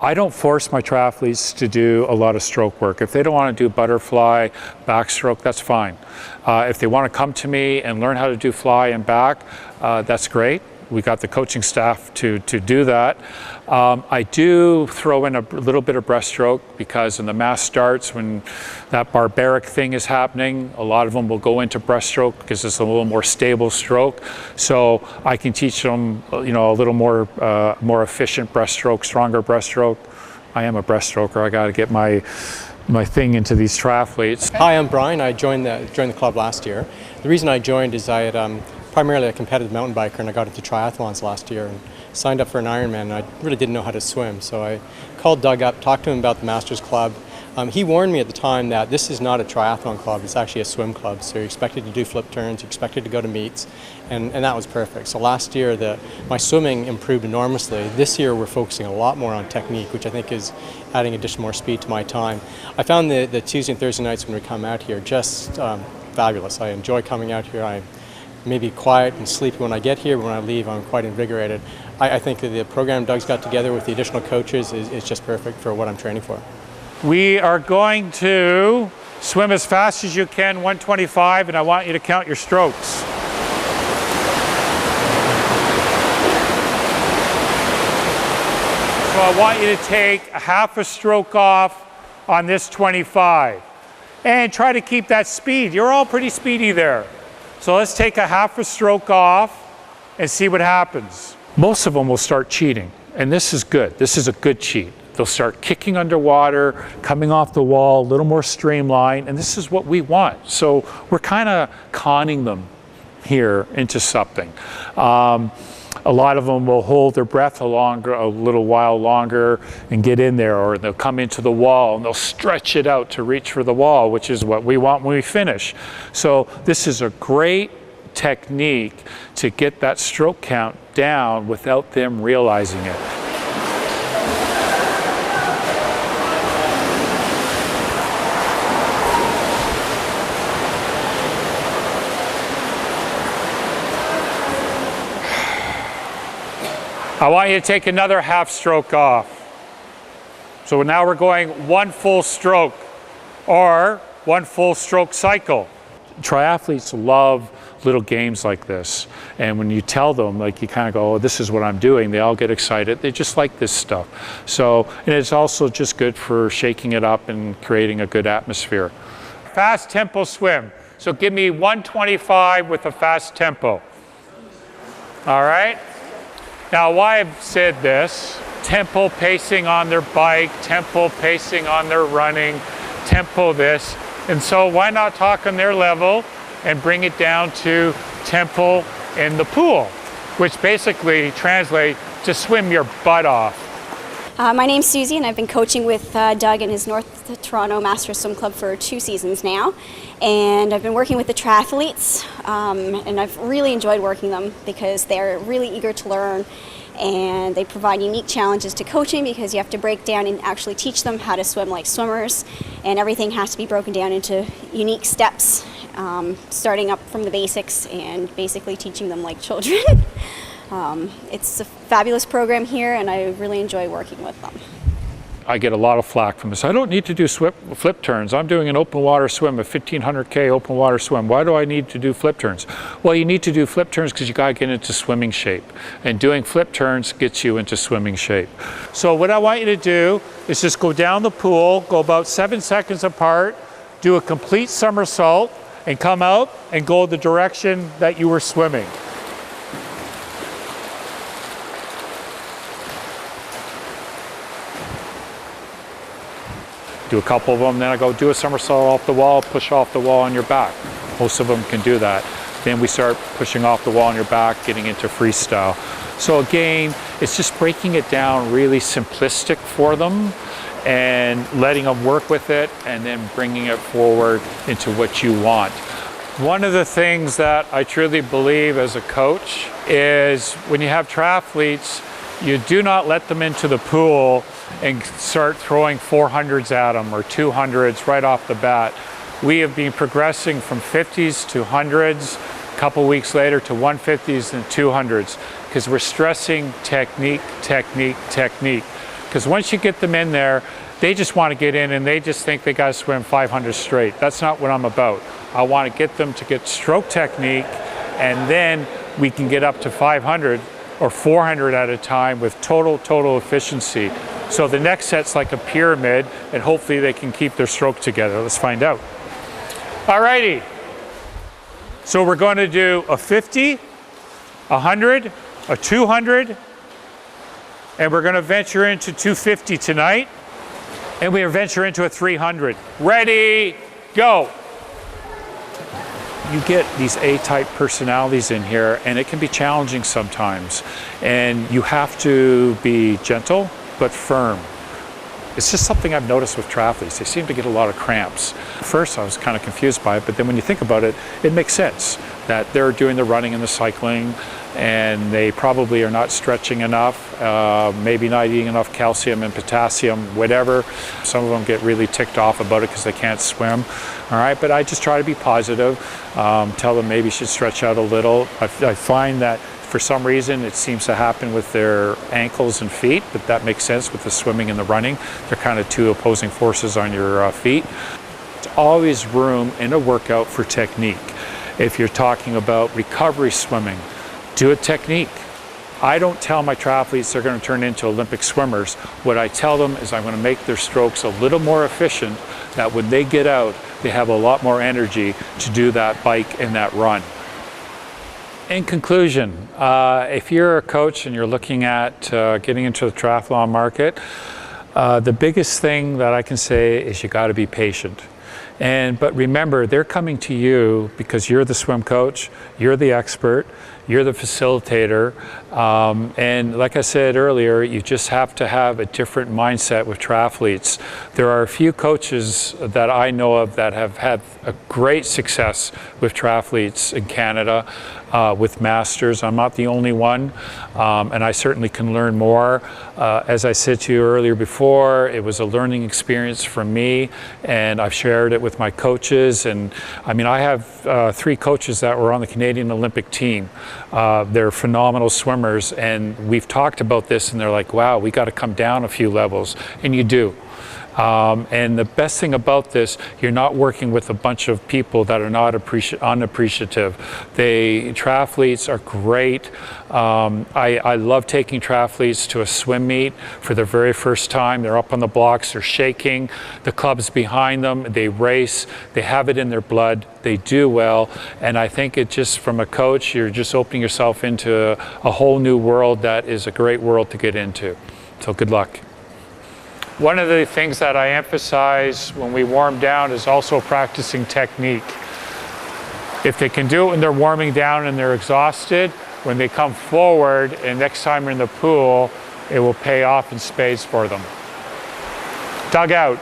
I don't force my triathletes to do a lot of stroke work. If they don't want to do butterfly, backstroke, that's fine. If they want to come to me and learn how to do fly and back, that's great. We got the coaching staff to do that. I do throw in a little bit of breaststroke because when the mass starts, when that barbaric thing is happening, a lot of them will go into breaststroke because it's a little more stable stroke. So I can teach them, you know, a little more efficient breaststroke, stronger breaststroke. I am a breaststroker. I got to get my thing into these triathletes. Hi, I'm Brian. I joined the club last year. The reason I joined is I had primarily a competitive mountain biker, and I got into triathlons last year and signed up for an Ironman, and I really didn't know how to swim. So I called Doug up, talked to him about the Masters Club. He warned me at the time that this is not a triathlon club, it's actually a swim club. So you're expected to do flip turns, you're expected to go to meets, and that was perfect. So last year my swimming improved enormously. This year we're focusing a lot more on technique, which I think is adding additional more speed to my time. I found the Tuesday and Thursday nights when we come out here just fabulous. I enjoy coming out here. I may be quiet and sleepy when I get here, but when I leave I'm quite invigorated. I think that the program Doug's got together with the additional coaches is just perfect for what I'm training for. We are going to swim as fast as you can, 125, and I want you to count your strokes. So I want you to take a half a stroke off on this 25 and try to keep that speed. You're all pretty speedy there. So let's take a half a stroke off and see what happens. Most of them will start cheating, and this is good. This is a good cheat. They'll start kicking underwater, coming off the wall, a little more streamlined, and this is what we want. So we're kind of conning them here into something. A lot of them will hold their breath a little while longer and get in there, or they'll come into the wall and they'll stretch it out to reach for the wall, which is what we want when we finish. So this is a great technique to get that stroke count down without them realizing it. I want you to take another half stroke off. So now we're going one full stroke or one full stroke cycle. Triathletes love little games like this. And when you tell them, like you kind of go, oh, this is what I'm doing, they all get excited. They just like this stuff. So, and it's also just good for shaking it up and creating a good atmosphere. Fast tempo swim. So give me 125 with a fast tempo. All right? Now, why I've said this, tempo pacing on their bike, tempo pacing on their running, tempo this, and so why not talk on their level and bring it down to tempo in the pool, which basically translates to swim your butt off. My name's Susie, and I've been coaching with Doug and his North Toronto Masters Swim Club for 2 seasons now. And I've been working with the triathletes, and I've really enjoyed working them because they're really eager to learn, and they provide unique challenges to coaching because you have to break down and actually teach them how to swim like swimmers, and everything has to be broken down into unique steps, starting up from the basics and basically teaching them like children. It's a fabulous program here, and I really enjoy working with them. I get a lot of flack from this. I don't need to do flip turns. I'm doing an open water swim, a 1500K open water swim. Why do I need to do flip turns? Well, you need to do flip turns because you got to get into swimming shape. And doing flip turns gets you into swimming shape. So what I want you to do is just go down the pool, go about 7 seconds apart, do a complete somersault, and come out and go the direction that you were swimming. Do a couple of them, then I go do a somersault off the wall, push off the wall on your back. Most of them can do that. Then we start pushing off the wall on your back, getting into freestyle. So again, it's just breaking it down really simplistic for them and letting them work with it and then bringing it forward into what you want. One of the things that I truly believe as a coach is when you have triathletes, you do not let them into the pool and start throwing 400s at them or 200s right off the bat. We have been progressing from 50s to 100s, a couple weeks later to 150s and 200s because we're stressing technique, technique, technique. Because once you get them in there, they just want to get in and they just think they got to swim 500 straight. That's not what I'm about. I want to get them to get stroke technique, and then we can get up to 500 or 400 at a time with total efficiency. So the next set's like a pyramid, and hopefully they can keep their stroke together. Let's find out. Alrighty. So we're going to do a 50, 100, a 200, and we're going to venture into 250 tonight, and we venture into a 300. Ready, go. You get these A-type personalities in here, and it can be challenging sometimes. And you have to be gentle, but firm. It's just something I've noticed with triathletes. They seem to get a lot of cramps. First, I was kind of confused by it, but then when you think about it, it makes sense that they're doing the running and the cycling, and they probably are not stretching enough, maybe not eating enough calcium and potassium, whatever. Some of them get really ticked off about it because they can't swim. All right, but I just try to be positive, tell them maybe you should stretch out a little. I find that for some reason it seems to happen with their ankles and feet, but that makes sense with the swimming and the running. They're kind of two opposing forces on your feet. There's always room in a workout for technique. If you're talking about recovery swimming, do a technique. I don't tell my triathletes they're going to turn into Olympic swimmers. What I tell them is I'm going to make their strokes a little more efficient, that when they get out, they have a lot more energy to do that bike and that run. In conclusion, if you're a coach and you're looking at getting into the triathlon market, the biggest thing that I can say is you got to be patient. But remember, they're coming to you because you're the swim coach, you're the expert, you're the facilitator, and like I said earlier, you just have to have a different mindset with triathletes. There are a few coaches that I know of that have had a great success with triathletes in Canada, with masters. I'm not the only one, and I certainly can learn more. As I said to you earlier before, it was a learning experience for me, and I've shared it with my coaches. And I mean, I have 3 coaches that were on the Canadian Olympic team. They're phenomenal swimmers, and we've talked about this, and they're like, wow, we got to come down a few levels, and you do. And the best thing about this, you're not working with a bunch of people that are not unappreciative. Triathletes are great. I love taking triathletes to a swim meet for the very first time. They're up on the blocks, they're shaking, the club's behind them, they race, they have it in their blood, they do well. And I think it just, from a coach, you're just opening yourself into a whole new world that is a great world to get into. So good luck. One of the things that I emphasize when we warm down is also practicing technique. If they can do it when they're warming down and they're exhausted, when they come forward and next time you're in the pool, it will pay off in spades for them. Dug out.